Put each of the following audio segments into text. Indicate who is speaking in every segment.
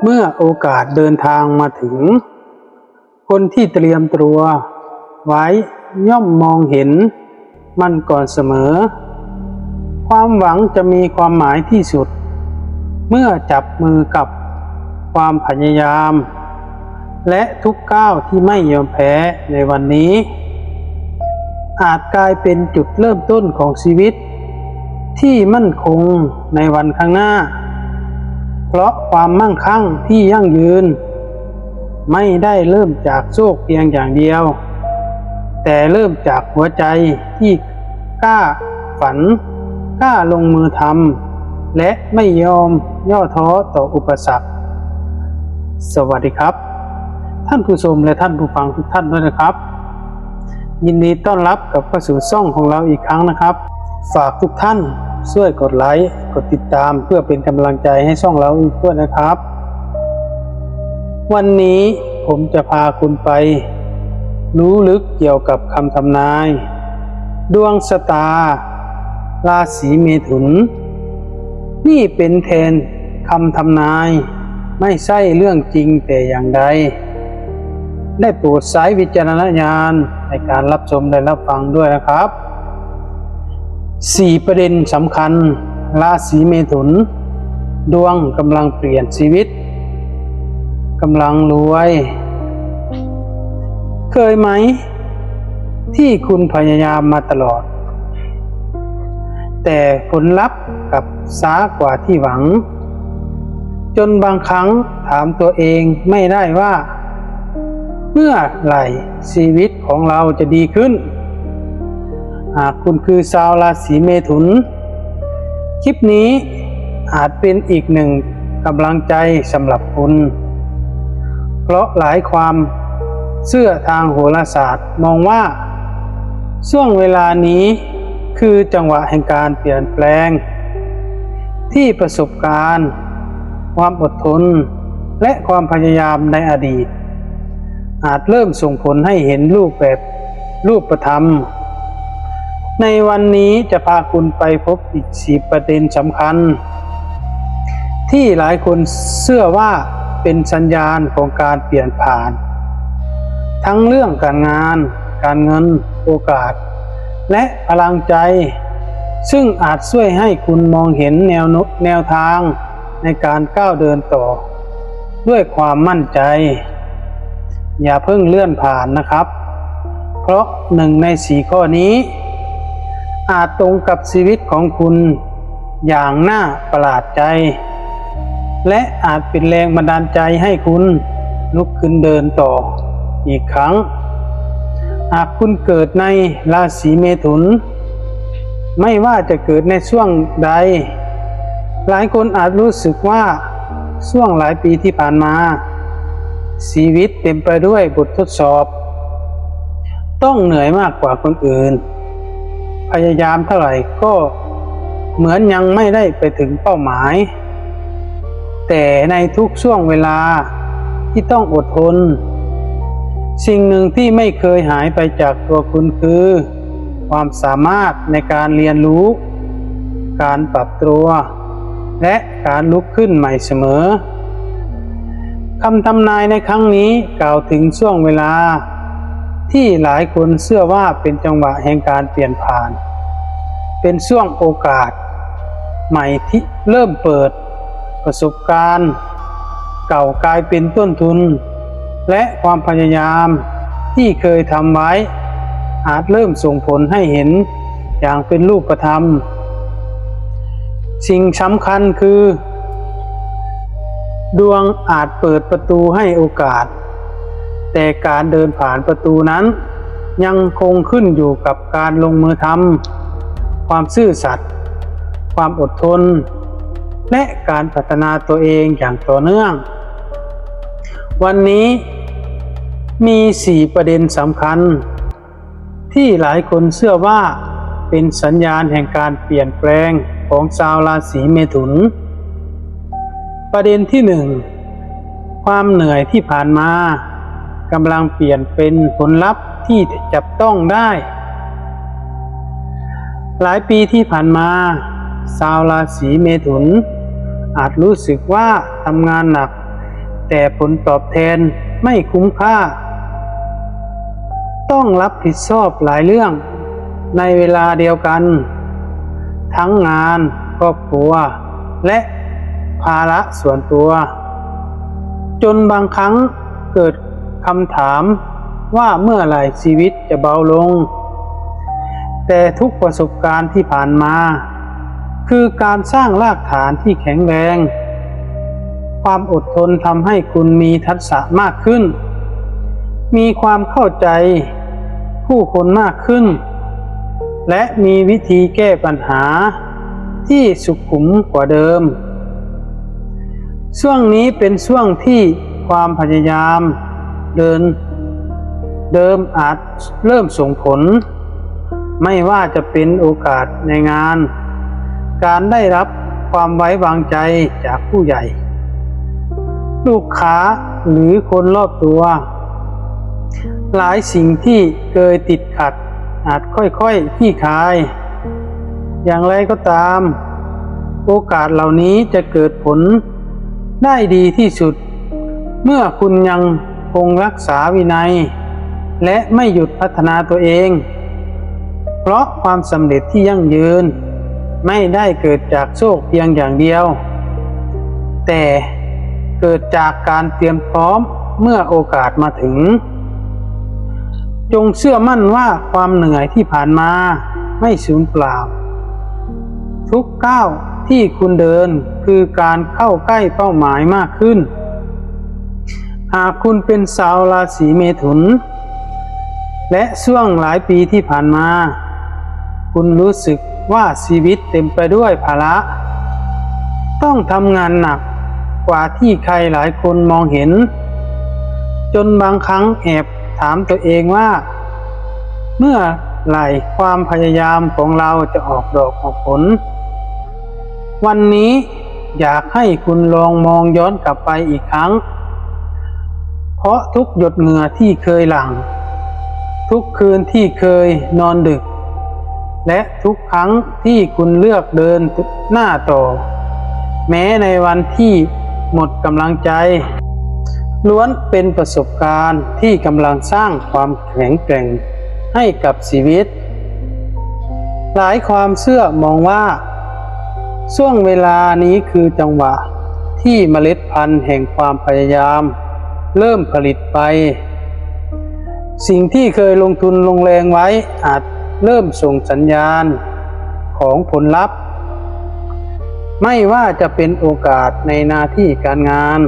Speaker 1: เมื่อโอกาสเดินทางมาถึงคนที่เตรียมตัวไว้ย่อมมองเห็นมันก่อนเสมอความหวังจะมีความหมายที่สุดเมื่อจับมือกับความพยายามและทุกก้าวที่ไม่ยอมแพ้ในวันนี้อาจกลายเป็นจุดเริ่มต้นของชีวิตที่มั่นคงในวันข้างหน้าเพราะความมั่งคั่งที่ยั่งยืนไม่ได้เริ่มจากโชคเพียงอย่างเดียวแต่เริ่มจากหัวใจที่กล้าฝันกล้าลงมือทำและไม่ยอมย่อท้อต่ออุปสรรคสวัสดีครับท่านผู้ชมและท่านผู้ฟังทุกท่านด้วยนะครับยินดีต้อนรับกลับเข้าสู่ช่องของเราอีกครั้งนะครับฝากทุกท่านช่วยกดไลค์กดติดตามเพื่อเป็นกำลังใจให้ช่องเราอีกด้วยนะครับวันนี้ผมจะพาคุณไปรู้ลึกเกี่ยวกับคำทำนายดวงชะตาราศีเมถุนนี่เป็นแทนคำทำนายไม่ใช่เรื่องจริงแต่อย่างใดได้โปรดใช้วิจารณญาณในการรับชมและรับฟังด้วยนะครับ4ประเด็นสำคัญราศีเมถุนดวงกำลังเปลี่ยนชีวิตกำลังรวยเคยไหมที่คุณพยายามมาตลอดแต่ผลลัพธ์กลับช้ากว่าที่หวังจนบางครั้งถามตัวเองไม่ได้ว่าเมื่อไหร่ชีวิตของเราจะดีขึ้นหากคุณคือชาวราศีเมถุนคลิปนี้อาจเป็นอีกหนึ่งกำลังใจสำหรับคุณเพราะหลายความเชื่อทางโหราศาสตร์มองว่าช่วงเวลานี้คือจังหวะแห่งการเปลี่ยนแปลงที่ประสบการณ์ความอดทนและความพยายามในอดีตอาจเริ่มส่งผลให้เห็นรูปธรรมในวันนี้จะพาคุณไปพบอีก4ประเด็นสำคัญที่หลายคนเชื่อว่าเป็นสัญญาณของการเปลี่ยนผ่านทั้งเรื่องการงานการเงินโอกาสและพลังใจซึ่งอาจช่วยให้คุณมองเห็นแนวทางในการก้าวเดินต่อด้วยความมั่นใจอย่าเพิ่งเลื่อนผ่านนะครับเพราะ1ใน4ข้อนี้อาจตรงกับชีวิตของคุณอย่างน่าประหลาดใจและอาจเป็นแรงบันดาลใจให้คุณลุกขึ้นเดินต่ออีกครั้งหากคุณเกิดในราศีเมถุนไม่ว่าจะเกิดในช่วงใดหลายคนอาจรู้สึกว่าช่วงหลายปีที่ผ่านมาชีวิตเต็มไปด้วยบททดสอบต้องเหนื่อยมากกว่าคนอื่นพยายามเท่าไหร่ก็เหมือนยังไม่ได้ไปถึงเป้าหมายแต่ในทุกช่วงเวลาที่ต้องอดทนสิ่งหนึ่งที่ไม่เคยหายไปจากตัวคุณคือความสามารถในการเรียนรู้การปรับตัวและการลุกขึ้นใหม่เสมอคำทำนายในครั้งนี้กล่าวถึงช่วงเวลาที่หลายคนเชื่อว่าเป็นจังหวะแห่งการเปลี่ยนผ่านเป็นช่วงโอกาสใหม่ที่เริ่มเปิดประสบการณ์เก่ากลายเป็นต้นทุนและความพยายามที่เคยทำไว้อาจเริ่มส่งผลให้เห็นอย่างเป็นรูปธรรมสิ่งสำคัญคือดวงอาจเปิดประตูให้โอกาสแต่การเดินผ่านประตูนั้นยังคงขึ้นอยู่กับการลงมือทำความซื่อสัตย์ความอดทนและการพัฒนาตัวเองอย่างต่อเนื่องวันนี้มี4ประเด็นสำคัญที่หลายคนเชื่อว่าเป็นสัญญาณแห่งการเปลี่ยนแปลงของชาวราศีเมถุนประเด็นที่1ความเหนื่อยที่ผ่านมากำลังเปลี่ยนเป็นผลลัพธ์ที่จับต้องได้หลายปีที่ผ่านมาชาวราศีเมถุนอาจรู้สึกว่าทำงานหนัก แต่ผลตอบแทนไม่คุ้มค่าต้องรับผิดชอบหลายเรื่องในเวลาเดียวกันทั้งงานครอบครัวและภาระส่วนตัวจนบางครั้งเกิดคำถามว่าเมื่อไหร่ชีวิตจะเบาลงแต่ทุกประสบการณ์ที่ผ่านมาคือการสร้างรากฐานที่แข็งแรงความอดทนทำให้คุณมีทักษะมากขึ้นมีความเข้าใจผู้คนมากขึ้นและมีวิธีแก้ปัญหาที่สุขุมกว่าเดิมช่วงนี้เป็นช่วงที่ความพยายามเดิมอาจเริ่มส่งผลไม่ว่าจะเป็นโอกาสในงานการได้รับความไว้วางใจจากผู้ใหญ่ลูกค้าหรือคนรอบตัวหลายสิ่งที่เคยติดขัดอาจค่อยๆคลี่คลายอย่างไรก็ตามโอกาสเหล่านี้จะเกิดผลได้ดีที่สุดเมื่อคุณยังคงรักษาวินัยและไม่หยุดพัฒนาตัวเองเพราะความสำเร็จที่ยั่งยืนไม่ได้เกิดจากโชคเพียงอย่างเดียวแต่เกิดจากการเตรียมพร้อมเมื่อโอกาสมาถึงจงเชื่อมั่นว่าความเหนื่อยที่ผ่านมาไม่สูญเปล่าทุกก้าวที่คุณเดินคือการเข้าใกล้เป้าหมายมากขึ้นหากคุณเป็นชาวราศีเมถุนและช่วงหลายปีที่ผ่านมาคุณรู้สึกว่าชีวิตเต็มไปด้วยภาระต้องทำงานหนักกว่าที่ใครหลายคนมองเห็นจนบางครั้งแอบถามตัวเองว่าเมื่อไหร่ความพยายามของเราจะออกดอกออกผลวันนี้อยากให้คุณลองมองย้อนกลับไปอีกครั้งเพราะทุกหยดเหงื่อที่เคยหลั่งทุกคืนที่เคยนอนดึกและทุกครั้งที่คุณเลือกเดินหน้าต่อแม้ในวันที่หมดกำลังใจล้วนเป็นประสบการณ์ที่กำลังสร้างความแข็งแกร่งให้กับชีวิตหลายความเชื่อมองว่าช่วงเวลานี้คือจังหวะที่เมล็ดพันธุ์แห่งความพยายามเริ่มผลิตไปสิ่งที่เคยลงทุนลงแรงไว้อาจเริ่มส่งสัญญาณของผลลัพธ์ไม่ว่าจะเป็นโอกาสในหน้าที่การงาน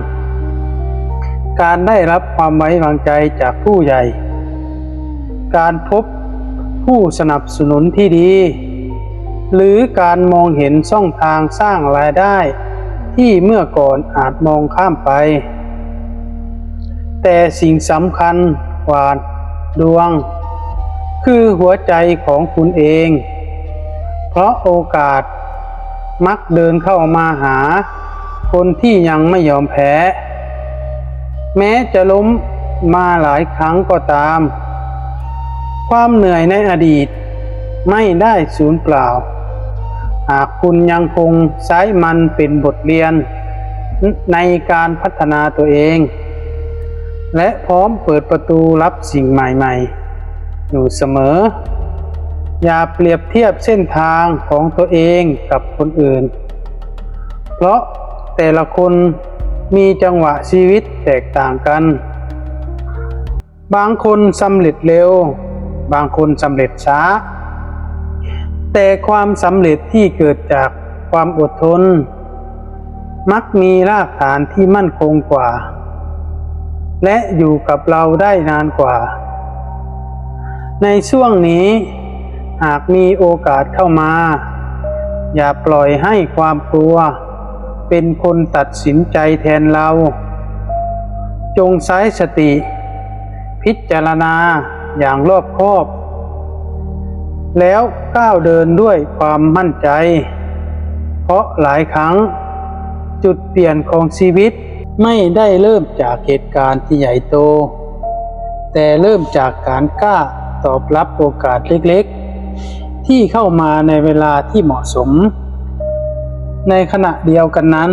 Speaker 1: การได้รับความไว้วางใจจากผู้ใหญ่การพบผู้สนับสนุนที่ดีหรือการมองเห็นช่องทางสร้างรายได้ที่เมื่อก่อนอาจมองข้ามไปแต่สิ่งสำคัญกว่าดวงคือหัวใจของคุณเองเพราะโอกาสมักเดินเข้ามาหาคนที่ยังไม่ยอมแพ้แม้จะล้มมาหลายครั้งก็ตามความเหนื่อยในอดีตไม่ได้สูญเปล่าหากคุณยังคงใช้มันเป็นบทเรียนในการพัฒนาตัวเองและพร้อมเปิดประตูรับสิ่งใหม่ๆอยู่เสมออย่าเปรียบเทียบเส้นทางของตัวเองกับคนอื่นเพราะแต่ละคนมีจังหวะชีวิตแตกต่างกันบางคนสำเร็จเร็วบางคนสำเร็จช้าแต่ความสำเร็จที่เกิดจากความอดทนมักมีรากฐานที่มั่นคงกว่าและอยู่กับเราได้นานกว่าในช่วงนี้หากมีโอกาสเข้ามาอย่าปล่อยให้ความกลัวเป็นคนตัดสินใจแทนเราจงใช้สติพิจารณาอย่างรอบคอบแล้วก้าวเดินด้วยความมั่นใจเพราะหลายครั้งจุดเปลี่ยนของชีวิตไม่ได้เริ่มจากเหตุการณ์ที่ใหญ่โตแต่เริ่มจากการกล้าตอบรับโอกาสเล็กๆที่เข้ามาในเวลาที่เหมาะสมในขณะเดียวกันนั้น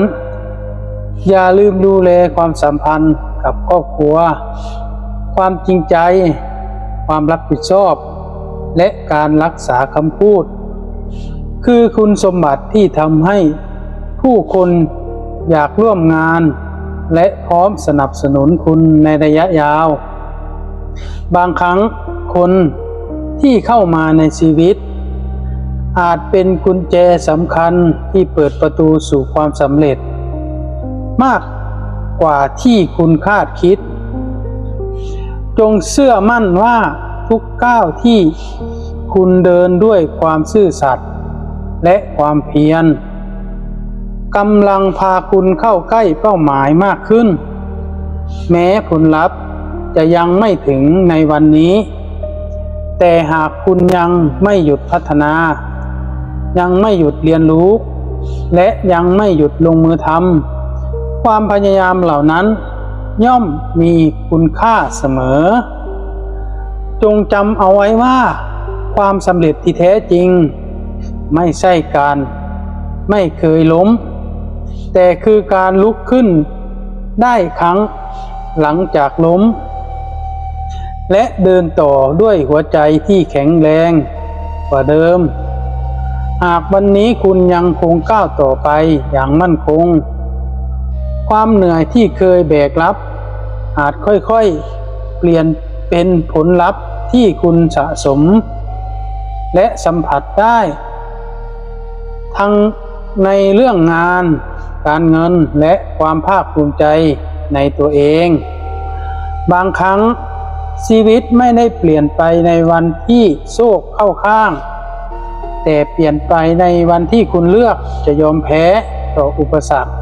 Speaker 1: อย่าลืมดูแลความสัมพันธ์กับครอบครัวความจริงใจความรับผิดชอบและการรักษาคำพูดคือคุณสมบัติที่ทำให้ผู้คนอยากร่วมงานและพร้อมสนับสนุนคุณในระยะยาวบางครั้งคนที่เข้ามาในชีวิตอาจเป็นกุญแจสำคัญที่เปิดประตูสู่ความสำเร็จมากกว่าที่คุณคาดคิดจงเชื่อมั่นว่าทุกก้าวที่คุณเดินด้วยความซื่อสัตย์และความเพียรกำลังพาคุณเข้าใกล้เป้าหมายมากขึ้นแม้ผลลัพธ์จะยังไม่ถึงในวันนี้แต่หากคุณยังไม่หยุดพัฒนายังไม่หยุดเรียนรู้และยังไม่หยุดลงมือทำความพยายามเหล่านั้นย่อมมีคุณค่าเสมอจงจำเอาไว้ว่าความสำเร็จที่แท้จริงไม่ใช่การไม่เคยล้มแต่คือการลุกขึ้นได้ครั้งหลังจากล้มและเดินต่อด้วยหัวใจที่แข็งแรงกว่าเดิมหากวันนี้คุณยังคงก้าวต่อไปอย่างมั่นคงความเหนื่อยที่เคยแบกรับอาจค่อยๆเปลี่ยนเป็นผลลัพธ์ที่คุณสะสมและสัมผัสได้ทั้งในเรื่องงานการเงินและความภาคภูมิใจในตัวเองบางครั้งชีวิตไม่ได้เปลี่ยนไปในวันที่โชคเข้าข้างแต่เปลี่ยนไปในวันที่คุณเลือกจะยอมแพ้ต่ออุปสรรค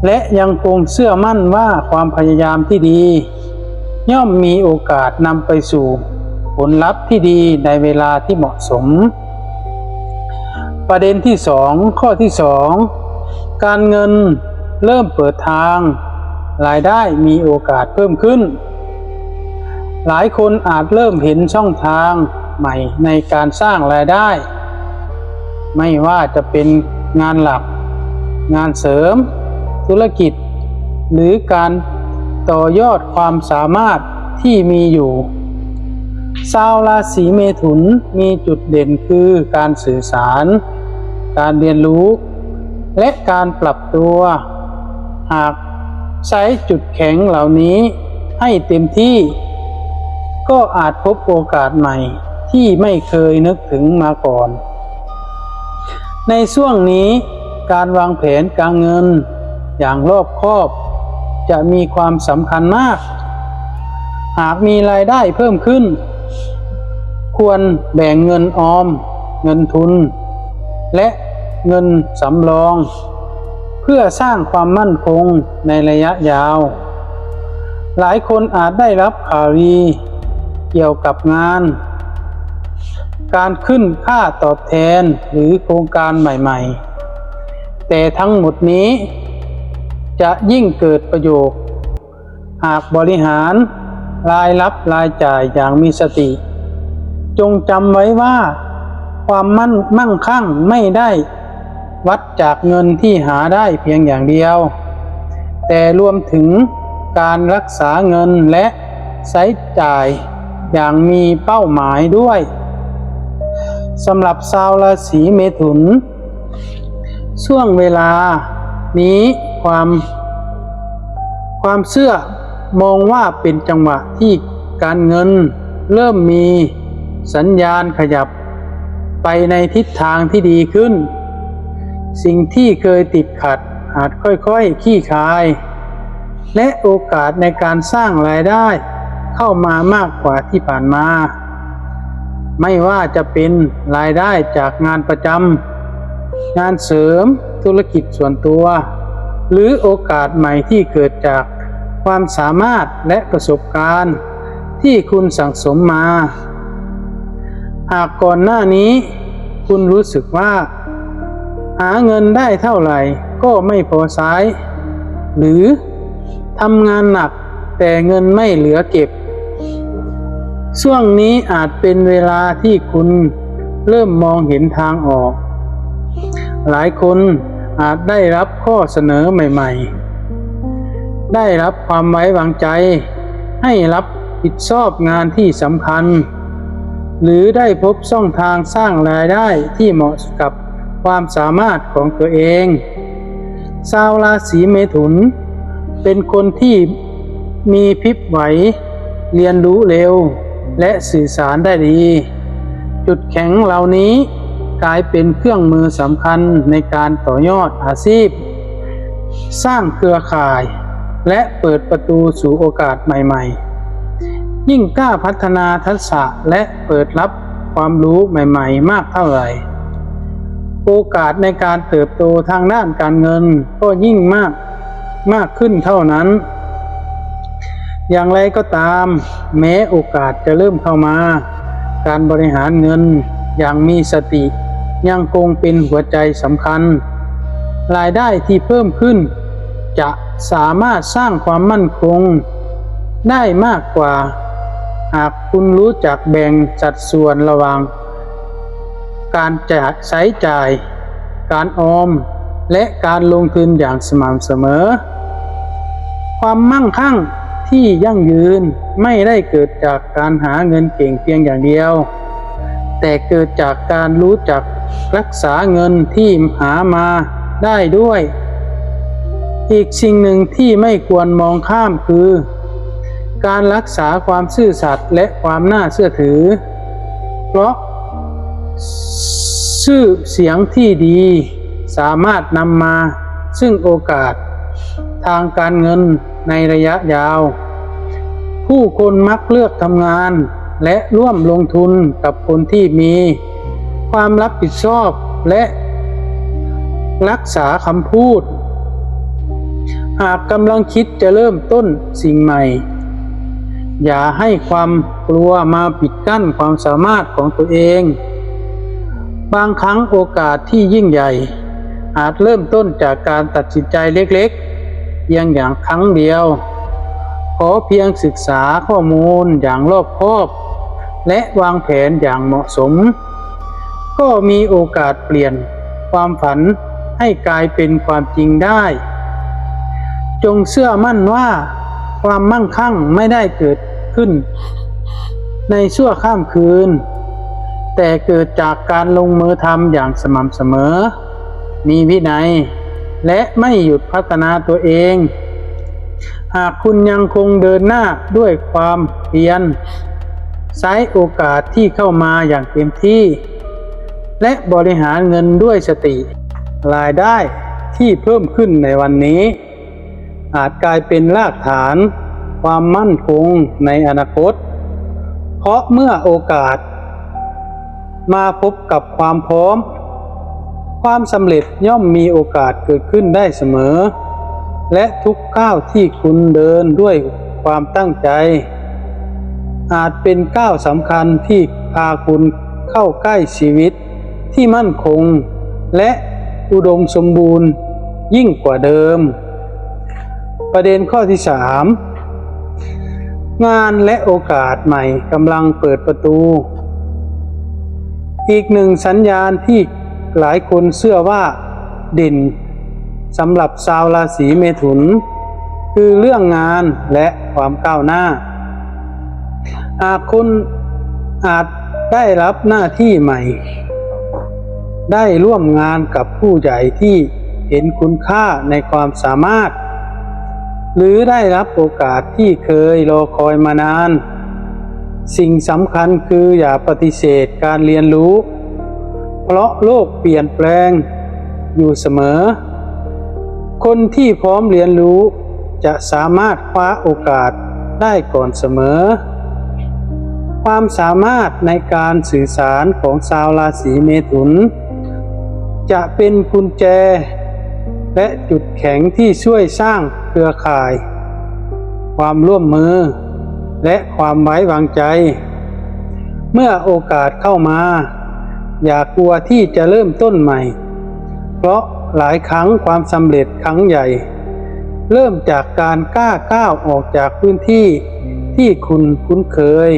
Speaker 1: และยังคงเชื่อมั่นว่าความพยายามที่ดีย่อมมีโอกาสนำไปสู่ผลลัพธ์ที่ดีในเวลาที่เหมาะสมประเด็นที่2ข้อที่2การเงินเริ่มเปิดทางรายได้มีโอกาสเพิ่มขึ้นหลายคนอาจเริ่มเห็นช่องทางใหม่ในการสร้างรายได้ไม่ว่าจะเป็นงานหลักงานเสริมธุรกิจหรือการต่อยอดความสามารถที่มีอยู่ชาวราศีเมถุนมีจุดเด่นคือการสื่อสารการเรียนรู้และการปรับตัวหากใช้จุดแข็งเหล่านี้ให้เต็มที่ก็อาจพบโอกาสใหม่ที่ไม่เคยนึกถึงมาก่อนในช่วงนี้การวางแผนการเงินอย่างรอบคอบจะมีความสำคัญมากหากมีรายได้เพิ่มขึ้นควรแบ่งเงินออมเงินทุนและเงินสำรองเพื่อสร้างความมั่นคงในระยะยาวหลายคนอาจได้รับข่าวดีเกี่ยวกับงานการขึ้นค่าตอบแทนหรือโครงการใหม่ๆแต่ทั้งหมดนี้จะยิ่งเกิดประโยชน์หากบริหารรายรับรายจ่ายอย่างมีสติจงจำไว้ว่าความมั่งคั่งไม่ได้วัดจากเงินที่หาได้เพียงอย่างเดียวแต่รวมถึงการรักษาเงินและใช้จ่ายอย่างมีเป้าหมายด้วยสำหรับชาวราศีเมถุนช่วงเวลานี้ความเชื่อมองว่าเป็นจังหวะที่การเงินเริ่มมีสัญญาณขยับไปในทิศทางที่ดีขึ้นสิ่งที่เคยติดขัดอาจค่อยๆคลี่คลายและโอกาสในการสร้างรายได้เข้ามามากกว่าที่ผ่านมาไม่ว่าจะเป็นรายได้จากงานประจำงานเสริมธุรกิจส่วนตัวหรือโอกาสใหม่ที่เกิดจากความสามารถและประสบการณ์ที่คุณสั่งสมมาหากก่อนหน้านี้คุณรู้สึกว่าหาเงินได้เท่าไหร่ก็ไม่พอใช้หรือทำงานหนักแต่เงินไม่เหลือเก็บช่วงนี้อาจเป็นเวลาที่คุณเริ่มมองเห็นทางออกหลายคน อาจได้รับข้อเสนอใหม่ๆได้รับความไว้วางใจให้รับผิดชอบงานที่สำคัญหรือได้พบช่องทางสร้างรายได้ที่เหมาะกับความสามารถของตัวเองชาวราศีเมถุนเป็นคนที่มีพริบไหวเรียนรู้เร็วและสื่อสารได้ดีจุดแข็งเหล่านี้กลายเป็นเครื่องมือสำคัญในการต่อยอดอาชีพสร้างเครือข่ายและเปิดประตูสู่โอกาสใหม่ๆยิ่งกล้าพัฒนาทักษะและเปิดรับความรู้ใหม่ๆมากเท่าไหร่โอกาสในการเติบโตทางด้านการเงินก็ยิ่งมากขึ้นเท่านั้นอย่างไรก็ตามแม้โอกาสจะเริ่มเข้ามาการบริหารเงินอย่างมีสติยังคงเป็นหัวใจสำคัญรายได้ที่เพิ่มขึ้นจะสามารถสร้างความมั่นคงได้มากกว่าหากคุณรู้จักแบ่งสัดส่วนระหว่างการใช้จ่ายการออมและการลงทุนอย่างสม่ำเสมอความมั่งคั่งที่ยั่งยืนไม่ได้เกิดจากการหาเงินเก่งเพียงอย่างเดียวแต่เกิดจากการรู้จักรักษาเงินที่หามาได้ด้วยอีกสิ่งหนึ่งที่ไม่ควรมองข้ามคือการรักษาความซื่อสัตย์และความน่าเชื่อถือเพราะชื่อเสียงที่ดีสามารถนำมาซึ่งโอกาสทางการเงินในระยะยาวผู้คนมักเลือกทำงานและร่วมลงทุนกับคนที่มีความรับผิดชอบและรักษาคำพูดหากกำลังคิดจะเริ่มต้นสิ่งใหม่อย่าให้ความกลัวมาปิดกั้นความสามารถของตัวเองบางครั้งโอกาสที่ยิ่งใหญ่อาจเริ่มต้นจากการตัดสินใจเล็กๆเพียงอย่างครั้งเดียวขอเพียงศึกษาข้อมูลอย่างรอบคอบและวางแผนอย่างเหมาะสมก็มีโอกาสเปลี่ยนความฝันให้กลายเป็นความจริงได้จงเชื่อมั่นว่าความมั่งคั่งไม่ได้เกิดขึ้นในชั่วข้ามคืนแต่เกิดจากการลงมือทำอย่างสม่ำเสมอมีวินัยและไม่หยุดพัฒนาตัวเองหากคุณยังคงเดินหน้าด้วยความเพียรใช้โอกาสที่เข้ามาอย่างเต็มที่และบริหารเงินด้วยสติรายได้ที่เพิ่มขึ้นในวันนี้อาจกลายเป็นรากฐานความมั่นคงในอนาคตเพราะเมื่อโอกาสมาพบกับความพร้อมความสำเร็จย่อมมีโอกาสเกิดขึ้นได้เสมอและทุกก้าวที่คุณเดินด้วยความตั้งใจอาจเป็นก้าวสำคัญที่พาคุณเข้าใกล้ชีวิตที่มั่นคงและอุดมสมบูรณ์ยิ่งกว่าเดิมประเด็นข้อที่ 3 งานและโอกาสใหม่กำลังเปิดประตูอีกหนึ่งสัญญาณที่หลายคนเชื่อว่าเด่นสำหรับชาวราศีเมถุนคือเรื่องงานและความก้าวหน้าหากคุณอาจได้รับหน้าที่ใหม่ได้ร่วมงานกับผู้ใหญ่ที่เห็นคุณค่าในความสามารถหรือได้รับโอกาสที่เคยรอคอยมานานสิ่งสำคัญคืออย่าปฏิเสธการเรียนรู้เพราะโลกเปลี่ยนแปลงอยู่เสมอคนที่พร้อมเรียนรู้จะสามารถคว้าโอกาสได้ก่อนเสมอความสามารถในการสื่อสารของชาวราศีเมถุนจะเป็นกุญแจและจุดแข็งที่ช่วยสร้างเครือข่ายความร่วมมือและความไว้วางใจเมื่อโอกาสเข้ามาอย่ากลัวที่จะเริ่มต้นใหม่เพราะหลายครั้งความสำเร็จครั้งใหญ่เริ่มจากการกล้าก้าวออกจากพื้นที่ที่คุณคุ้นเคย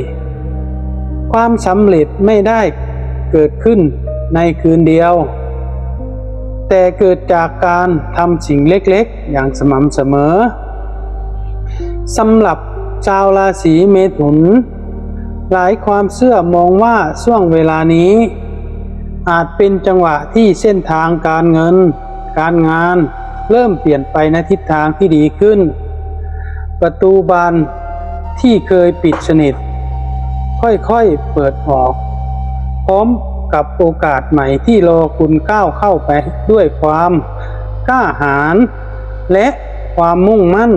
Speaker 1: ความสำเร็จไม่ได้เกิดขึ้นในคืนเดียว แต่เกิดจากการทำสิ่งเล็กๆอย่างสม่ำเสมอสำหรับชาวราศีเมถุนหลายความเชื่อมองว่าช่วงเวลานี้อาจเป็นจังหวะที่เส้นทางการเงินการงานเริ่มเปลี่ยนไปในทิศทางที่ดีขึ้นประตูบานที่เคยปิดสนิทค่อยๆเปิดออกพร้อมกับโอกาสใหม่ที่รอคุณก้าวเข้าไปด้วยความกล้าหาญและความมุ่งมั่น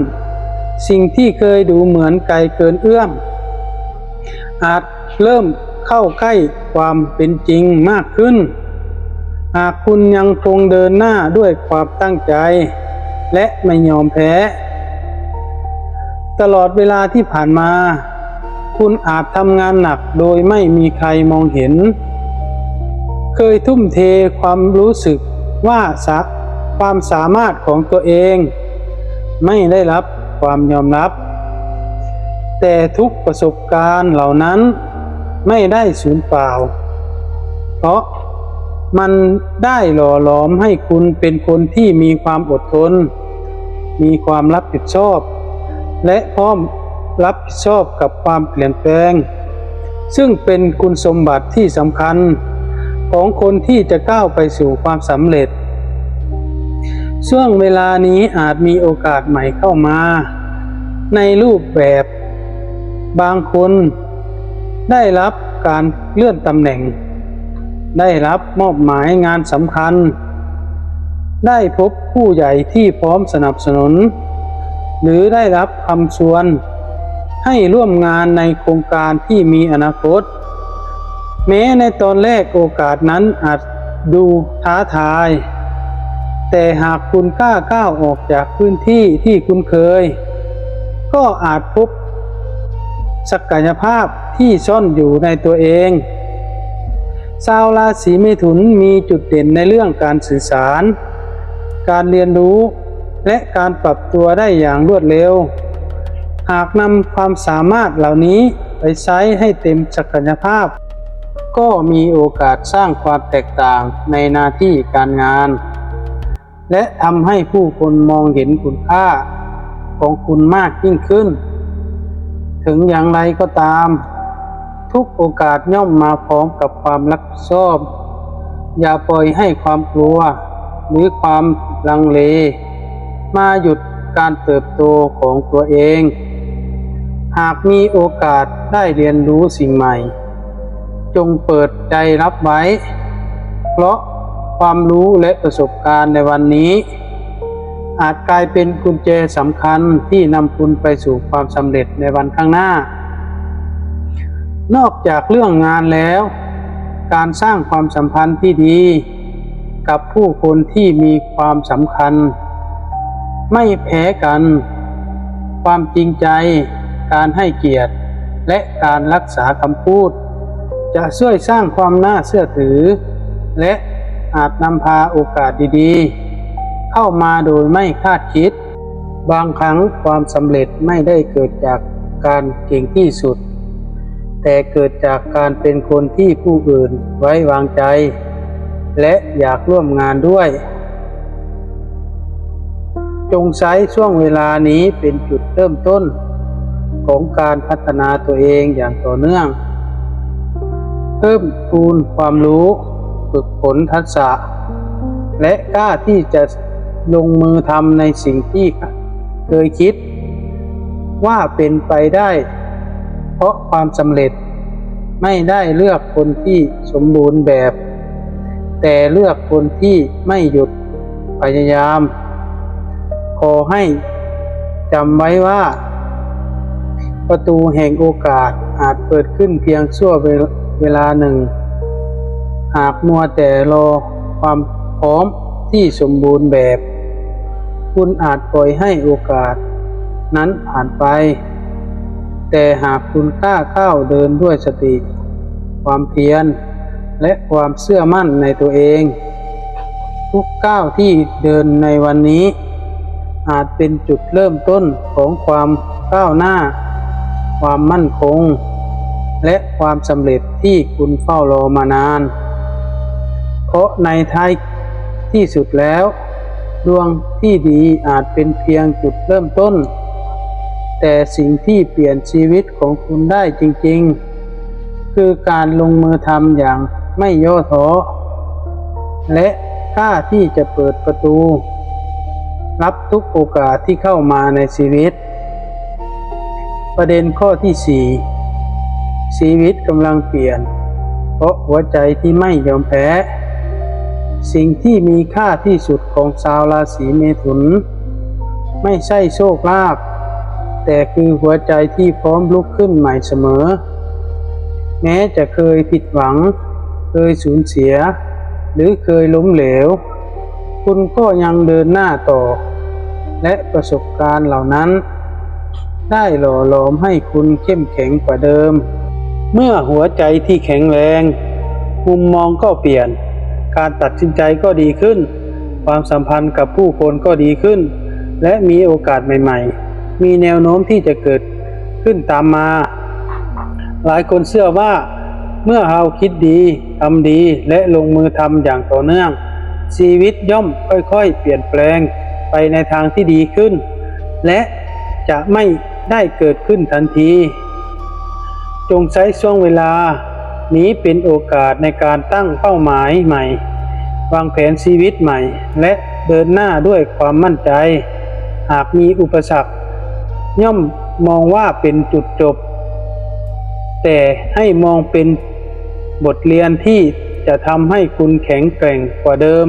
Speaker 1: สิ่งที่เคยดูเหมือนไกลเกินเอื้อมอาจเริ่มเข้าใกล้ความเป็นจริงมากขึ้นหากคุณยังคงเดินหน้าด้วยความตั้งใจและไม่ยอมแพ้ตลอดเวลาที่ผ่านมาคุณอาจทำงานหนักโดยไม่มีใครมองเห็นเคยทุ่มเทความรู้สึกว่าความสามารถของตัวเองไม่ได้รับความยอมรับแต่ทุกประสบการณ์เหล่านั้นไม่ได้สูญเปล่าเพราะมันได้หล่อหลอมให้คุณเป็นคนที่มีความอดทนมีความรับผิดชอบและพร้อมรับผิดชอบกับความเปลี่ยนแปลงซึ่งเป็นคุณสมบัติที่สำคัญของคนที่จะก้าวไปสู่ความสำเร็จช่วงเวลานี้อาจมีโอกาสใหม่เข้ามาในรูปแบบบางคนได้รับการเลื่อนตำแหน่งได้รับมอบหมายงานสำคัญได้พบผู้ใหญ่ที่พร้อมสนับสนุนหรือได้รับคำชวนให้ร่วมงานในโครงการที่มีอนาคตแม้ในตอนแรกโอกาสนั้นอาจดูท้าทายแต่หากคุณกล้าก้าวออกจากพื้นที่ที่คุ้นเคยก็อาจพบศักยภาพที่ซ่อนอยู่ในตัวเองชาวราศีเมถุนมีจุดเด่นในเรื่องการสื่อสารการเรียนรู้และการปรับตัวได้อย่างรวดเร็วหากนำความสามารถเหล่านี้ไปใช้ให้เต็มศักยภาพก็มีโอกาสสร้างความแตกต่างในหน้าที่การงานและทำให้ผู้คนมองเห็นคุณค่าของคุณมากยิ่งขึ้นถึงอย่างไรก็ตามทุกโอกาสย่อมมาพร้อมกับความรับผิดชอบอย่าปล่อยให้ความกลัวหรือความลังเลมาหยุดการเติบโตของตัวเองหากมีโอกาสได้เรียนรู้สิ่งใหม่จงเปิดใจรับไว้เพราะความรู้และประสบการณ์ในวันนี้อาจกลายเป็นกุญแจสำคัญที่นำคุณไปสู่ความสำเร็จในวันข้างหน้านอกจากเรื่องงานแล้วการสร้างความสัมพันธ์ที่ดีกับผู้คนที่มีความสำคัญไม่แพ้กันความจริงใจการให้เกียรติและการรักษาคำพูดจะช่วยสร้างความน่าเชื่อถือและอาจนำพาโอกาสดีๆเข้ามาโดยไม่คาดคิดบางครั้งความสำเร็จไม่ได้เกิดจากการเก่งที่สุดแต่เกิดจากการเป็นคนที่ผู้อื่นไว้วางใจและอยากร่วมงานด้วยจงใช้ช่วงเวลานี้เป็นจุดเริ่มต้นของการพัฒนาตัวเองอย่างต่อเนื่องเพิ่มพูนความรู้ฝึกฝนทักษะและกล้าที่จะลงมือทำในสิ่งที่เคยคิดว่าเป็นไปได้เพราะความสำเร็จไม่ได้เลือกคนที่สมบูรณ์แบบแต่เลือกคนที่ไม่หยุดพยายามขอให้จำไว้ว่าประตูแห่งโอกาสอาจเปิดขึ้นเพียงชั่วเวลาหนึ่งหากมัวแต่รอความพร้อมที่สมบูรณ์แบบคุณอาจปล่อยให้โอกาสนั้นผ่านไปแต่หากคุณกล้าก้าวเดินด้วยสติความเพียรและความเชื่อมั่นในตัวเองทุกก้าวที่เดินในวันนี้อาจเป็นจุดเริ่มต้นของความก้าวหน้าความมั่นคงและความสำเร็จที่คุณเฝ้ารอมานานเพราะในท้ายท ที่สุดแล้วดวงที่ดีอาจเป็นเพียงจุดเริ่มต้นแต่สิ่งที่เปลี่ยนชีวิตของคุณได้จริงๆคือการลงมือทำอย่างไม่ย่อท้อและกล้าที่จะเปิดประตูรับทุกโอกาสที่เข้ามาในชีวิตประเด็นข้อที่4ชีวิตกำลังเปลี่ยนเพราะหัวใจที่ไม่ยอมแพ้สิ่งที่มีค่าที่สุดของชาวราศีเมถุนไม่ใช่โชคลาภแต่คือหัวใจที่พร้อมลุกขึ้นใหม่เสมอแม้จะเคยผิดหวังเคยสูญเสียหรือเคยล้มเหลวคุณก็ยังเดินหน้าต่อและประสบการณ์เหล่านั้นได้หล่อหลอมให้คุณเข้มแข็งกว่าเดิมเมื่อหัวใจที่แข็งแรงมุมมองก็เปลี่ยนการตัดสินใจก็ดีขึ้นความสัมพันธ์กับผู้คนก็ดีขึ้นและมีโอกาสใหม่ๆมีแนวโน้มที่จะเกิดขึ้นตามมาหลายคนเชื่อว่าเมื่อเราคิดดีทำดีและลงมือทำอย่างต่อเนื่องชีวิตย่อมค่อยๆเปลี่ยนแปลงไปในทางที่ดีขึ้นและจะไม่ได้เกิดขึ้นทันทีจงใช้ช่วงเวลานี้เป็นโอกาสในการตั้งเป้าหมายใหม่วางแผนชีวิตใหม่และเดินหน้าด้วยความมั่นใจหากมีอุปสรรคย่อมมองว่าเป็นจุดจบแต่ให้มองเป็นบทเรียนที่จะทำให้คุณแข็งแกร่งกว่าเดิม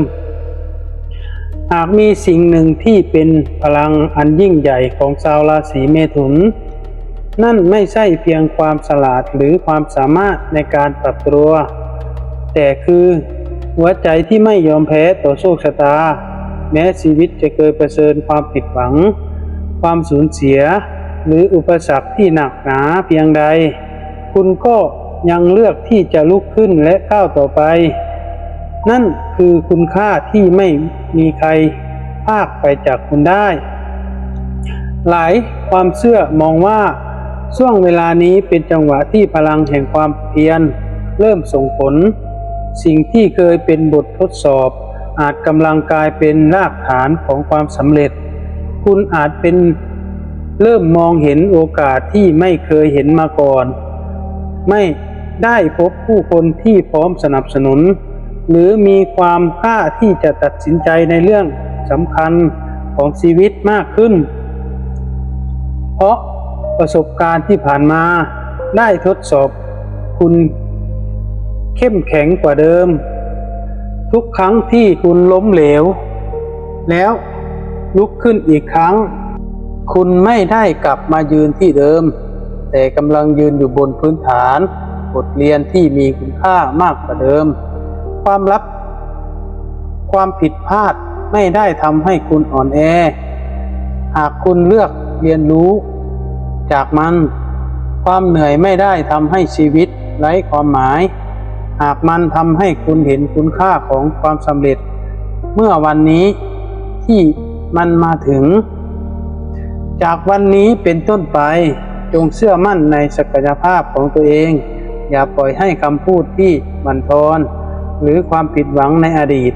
Speaker 1: หากมีสิ่งหนึ่งที่เป็นพลังอันยิ่งใหญ่ของชาวราศีเมถุนนั่นไม่ใช่เพียงความฉลาดหรือความสามารถในการปรับตัวแต่คือหัวใจที่ไม่ยอมแพ้ต่อโชคชะตาแม้ชีวิตจะเคยเผชิญความผิดหวังความสูญเสียหรืออุปสรรคที่หนักหนาเพียงใดคุณก็ยังเลือกที่จะลุกขึ้นและก้าวต่อไปนั่นคือคุณค่าที่ไม่มีใครพรากไปจากคุณได้หลายความเชื่อมองว่าช่วงเวลานี้เป็นจังหวะที่พลังแห่งความเพียรเริ่มส่งผลสิ่งที่เคยเป็นบททดสอบอาจกำลังกลายเป็นรากฐานของความสำเร็จคุณอาจเป็นเริ่มมองเห็นโอกาสที่ไม่เคยเห็นมาก่อนไม่ได้พบผู้คนที่พร้อมสนับสนุนหรือมีความกล้าที่จะตัดสินใจในเรื่องสำคัญของชีวิตมากขึ้นเพราะประสบการณ์ที่ผ่านมาได้ทดสอบคุณเข้มแข็งกว่าเดิมทุกครั้งที่คุณล้มเหลวแล้วลุกขึ้นอีกครั้งคุณไม่ได้กลับมายืนที่เดิมแต่กำลังยืนอยู่บนพื้นฐานบทเรียนที่มีคุณค่ามากกว่าเดิมความผิดพลาดไม่ได้ทำให้คุณอ่อนแอหากคุณเลือกเรียนรู้จากมันความเหนื่อยไม่ได้ทำให้ชีวิตไร้ความหมายหากมันทำให้คุณเห็นคุณค่าของความสำเร็จเมื่อวันนี้ที่มันมาถึงจากวันนี้เป็นต้นไปจงเชื่อมั่นในศักยภาพของตัวเองอย่าปล่อยให้คำพูดที่บั่นทอนหรือความผิดหวังในอดีต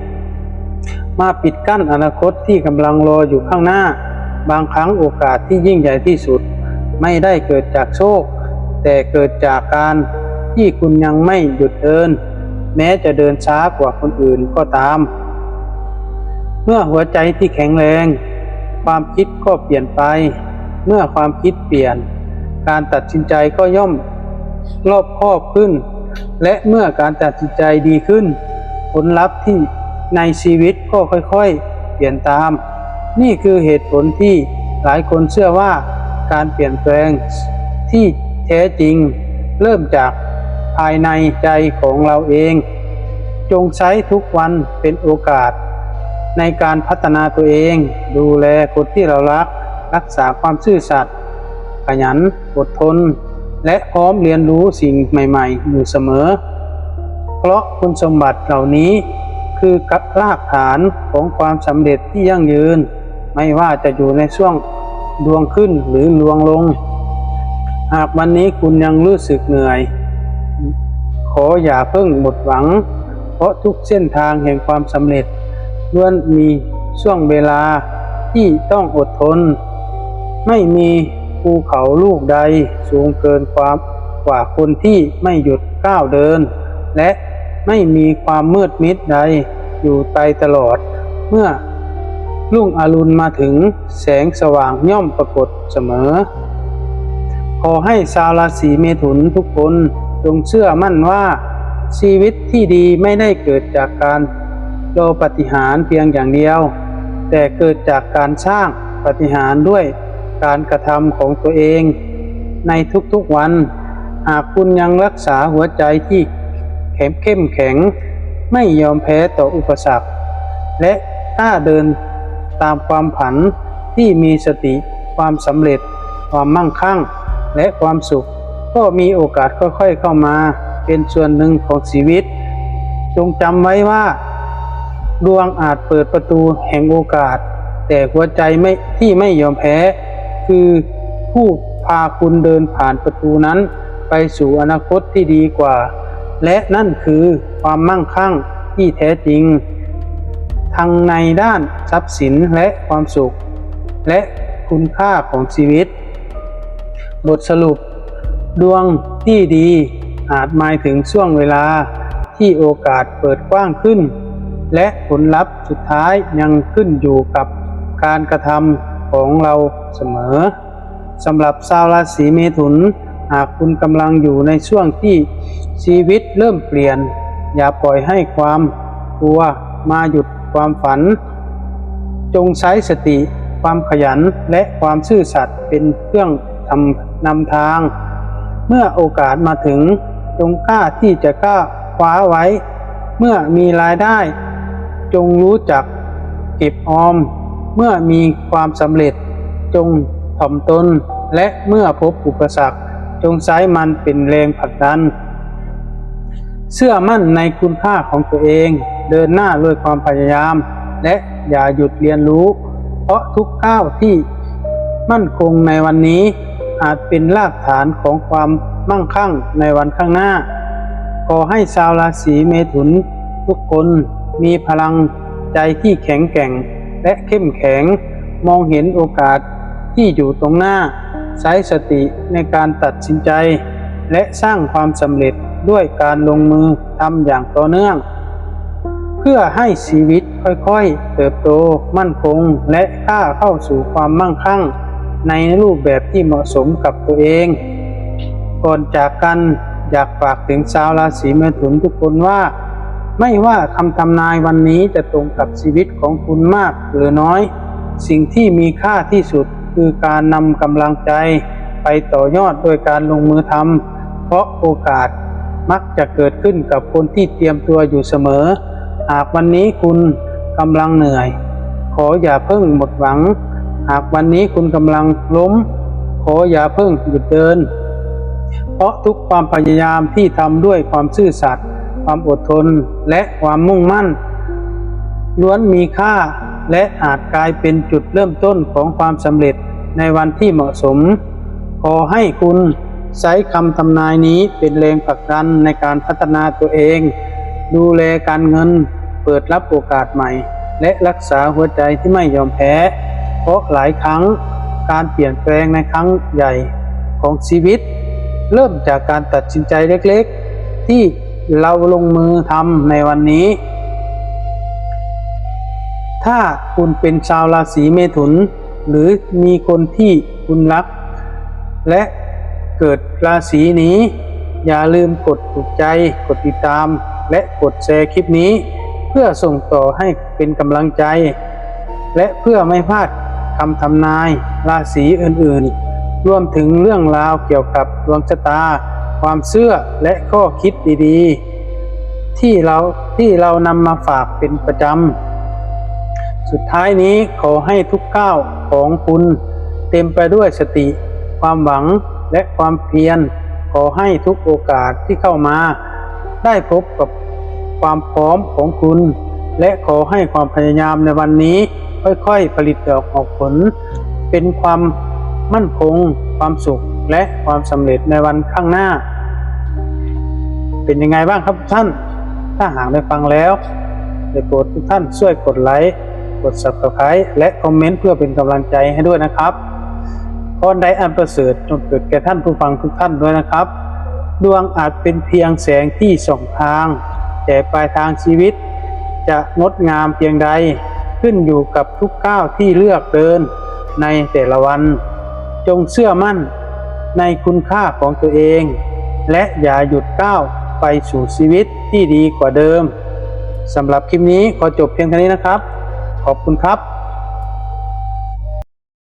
Speaker 1: มาปิดกั้นอนาคตที่กำลังรออยู่ข้างหน้าบางครั้งโอกาสที่ยิ่งใหญ่ที่สุดไม่ได้เกิดจากโชคแต่เกิดจากการที่คุณยังไม่หยุดเดินแม้จะเดินช้ากว่าคนอื่นก็ตามเมื่อหัวใจที่แข็งแรงความคิดก็เปลี่ยนไปเมื่อความคิดเปลี่ยนการตัดสินใจก็ย่อมรอบคอบขึ้นและเมื่อการตัดสินใจดีขึ้นผลลัพธ์ที่ในชีวิตก็ค่อยๆเปลี่ยนตามนี่คือเหตุผลที่หลายคนเชื่อว่าการเปลี่ยนแปลงที่แท้จริงเริ่มจากภายในใจของเราเองจงใช้ทุกวันเป็นโอกาสในการพัฒนาตัวเองดูแลคนที่เรารักรักษาความซื่อสัตย์ขยันอดทนและพร้อมเรียนรู้สิ่งใหม่ๆอยู่เสมอเพราะคุณสมบัติเหล่านี้คือรากฐานของความสำเร็จที่ยั่งยืนไม่ว่าจะอยู่ในช่วงดวงขึ้นหรือดวงลงหากวันนี้คุณยังรู้สึกเหนื่อยขออย่าเพิ่งหมดหวังเพราะทุกเส้นทางแห่งความสำเร็จ ล้วนมีช่วงเวลาที่ต้องอดทนไม่มีภูเขาลูกใดสูงเกินกว่าคนที่ไม่หยุดก้าวเดินและไม่มีความมืดมิดใดอยู่ไปตลอดเมื่อรุ่งอรุณมาถึงแสงสว่างย่อมปรากฏเสมอขอให้ชาวราศีเมถุนทุกคนจงเชื่อมั่นว่าชีวิตที่ดีไม่ได้เกิดจากการรอปาฏิหาริย์เพียงอย่างเดียวแต่เกิดจากการสร้างปาฏิหาริย์ด้วยการกระทำของตัวเองในทุกๆวันหากคุณยังรักษาหัวใจที่เข้มแข็งไม่ยอมแพ้ต่ออุปสรรคและกล้าเดินตามความฝันที่มีสติความสำเร็จความมั่งคั่งและความสุขก็มีโอกาสค่อยๆเข้ามาเป็นส่วนหนึ่งของชีวิตจงจำไว้ว่าดวงอาจเปิดประตูแห่งโอกาสแต่หัวใจที่ไม่ยอมแพ้คือผู้พาคุณเดินผ่านประตูนั้นไปสู่อนาคตที่ดีกว่าและนั่นคือความมั่งคั่งที่แท้จริงทั้งในด้านทรัพย์สินและความสุขและคุณค่าของชีวิตบทสรุปดวงที่ดีอาจหมายถึงช่วงเวลาที่โอกาสเปิดกว้างขึ้นและผลลัพธ์สุดท้ายยังขึ้นอยู่กับการกระทำของเราเสมอสำหรับชาวราศีเมถุนหากคุณกำลังอยู่ในช่วงที่ชีวิตเริ่มเปลี่ยนอย่าปล่อยให้ความกลัวมาหยุดความฝันจงใช้สติความขยันและความซื่อสัตย์เป็นเครื่องนำทางเมื่อโอกาสมาถึงจงกล้าที่จะกล้าคว้าไว้เมื่อมีรายได้จงรู้จักเก็บออมเมื่อมีความสำเร็จจงถ่อมตนและเมื่อพบอุปสรรคจงใช้มันเป็นแรงผลักดันเชื่อมั่นในคุณค่าของตัวเองเดินหน้าด้วยความพยายามและอย่าหยุดเรียนรู้เพราะทุกก้าวที่มั่นคงในวันนี้อาจเป็นรากฐานของความมั่งคั่งในวันข้างหน้าขอให้ชาวราศีเมถุนทุกคนมีพลังใจที่แข็งแกร่งและเข้มแข็งมองเห็นโอกาสที่อยู่ตรงหน้าใช้สติในการตัดสินใจและสร้างความสำเร็จด้วยการลงมือทำอย่างต่อเนื่องเพื่อให้ชีวิตค่อยๆเติบโตมั่นคงและก้าวเข้าสู่ความมั่งคั่งในรูปแบบที่เหมาะสมกับตัวเองก่อนจากกันอยากฝากถึงชาวราศีเมถุนทุกคนว่าไม่ว่าคำทำนายวันนี้จะตรงกับชีวิตของคุณมากหรือน้อยสิ่งที่มีค่าที่สุดคือการนำกำลังใจไปต่อยอดโดยการลงมือทำเพราะโอกาสมักจะเกิดขึ้นกับคนที่เตรียมตัวอยู่เสมอหากวันนี้คุณกำลังเหนื่อยขออย่าเพิ่งหมดหวังหากวันนี้คุณกำลังล้มขออย่าเพิ่งหยุดเดินเพราะทุกความพยายามที่ทำด้วยความซื่อสัตย์ความอดทนและความมุ่งมั่นล้วนมีค่าและอาจกลายเป็นจุดเริ่มต้นของความสำเร็จในวันที่เหมาะสมขอให้คุณใช้คำทำนายนี้เป็นแรงผลักดันในการพัฒนาตัวเองดูแลการเงินเปิดรับโอกาสใหม่และรักษาหัวใจที่ไม่ยอมแพ้เพราะหลายครั้งการเปลี่ยนแปลงในครั้งใหญ่ของชีวิตเริ่มจากการตัดสินใจเล็กๆที่เราลงมือทำในวันนี้ถ้าคุณเป็นชาวราศีเมถุนหรือมีคนที่คุณรักและเกิดราศีนี้อย่าลืมกดถูกใจกดติดตามและกดแชร์คลิปนี้เพื่อส่งต่อให้เป็นกำลังใจและเพื่อไม่พลาดคำทำนายราศีอื่นๆรวมถึงเรื่องราวเกี่ยวกับดวงชะตาความเชื่อและข้อคิดดีๆที่เรานำมาฝากเป็นประจำสุดท้ายนี้ขอให้ทุกก้าวของคุณเต็มไปด้วยสติความหวังและความเพียรขอให้ทุกโอกาสที่เข้ามาได้พบกับความพร้อมของคุณและขอให้ความพยายามในวันนี้ค่อยๆผลิตดอกออกผลเป็นความมั่นคงความสุขและความสำเร็จในวันข้างหน้าเป็นยังไงบ้างครับท่านถ้าหากได้ฟังแล้ว ได้โปรดทุกท่านช่วยกดไลค์กด Subscribe และคอมเมนต์เพื่อเป็นกำลังใจให้ด้วยนะครับพรใดอันประเสริฐจงเกิดแก่ท่านผู้ฟังทุกท่านด้วยนะครับดวงอาจเป็นเพียงแสงที่ส่องทางแต่ปลายทางชีวิตจะงดงามเพียงใดขึ้นอยู่กับทุกก้าวที่เลือกเดินในแต่ละวันจงเชื่อมั่นในคุณค่าของตัวเองและอย่าหยุดก้าวไปสู่ชีวิตที่ดีกว่าเดิมสำหรับคลิปนี้ขอจบเพียงเท่านี้นะครับขอบคุณครับ